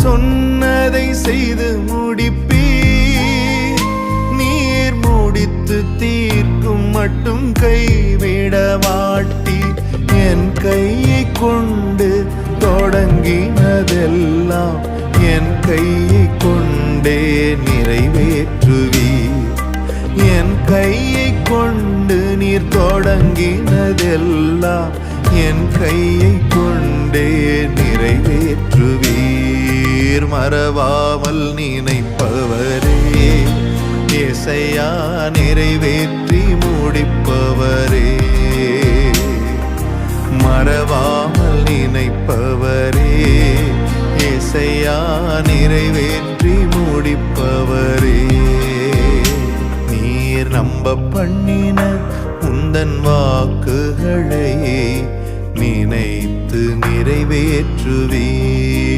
சொன்னதை செய்து முடிப்பீர். நீர் முடித்து தீர்க்கும் மட்டும் கைவிட மாட்டீர். என் கையை கொண்டு தொடங்கினதெல்லாம் என் கையை கொண்டே நிறைவேற்றுவீர். என் கையை கொண்டு நீர் தொடங்கினதெல்லாம் என் கையை கொண்டே நிறைவேற்றுவீர். மறவாமல் நினைப்பவரே, ஏசையா நிறைவேற்றி முடிப்பவரே. மறவாமல் நினைப்பவரே, ஏசையா நிறைவேற்றி முடிப்பவரே. நீர் நம்ப பண்ணின உந்தன் வாக்குகளை நினைத்து நிறைவேற்றுவீர்.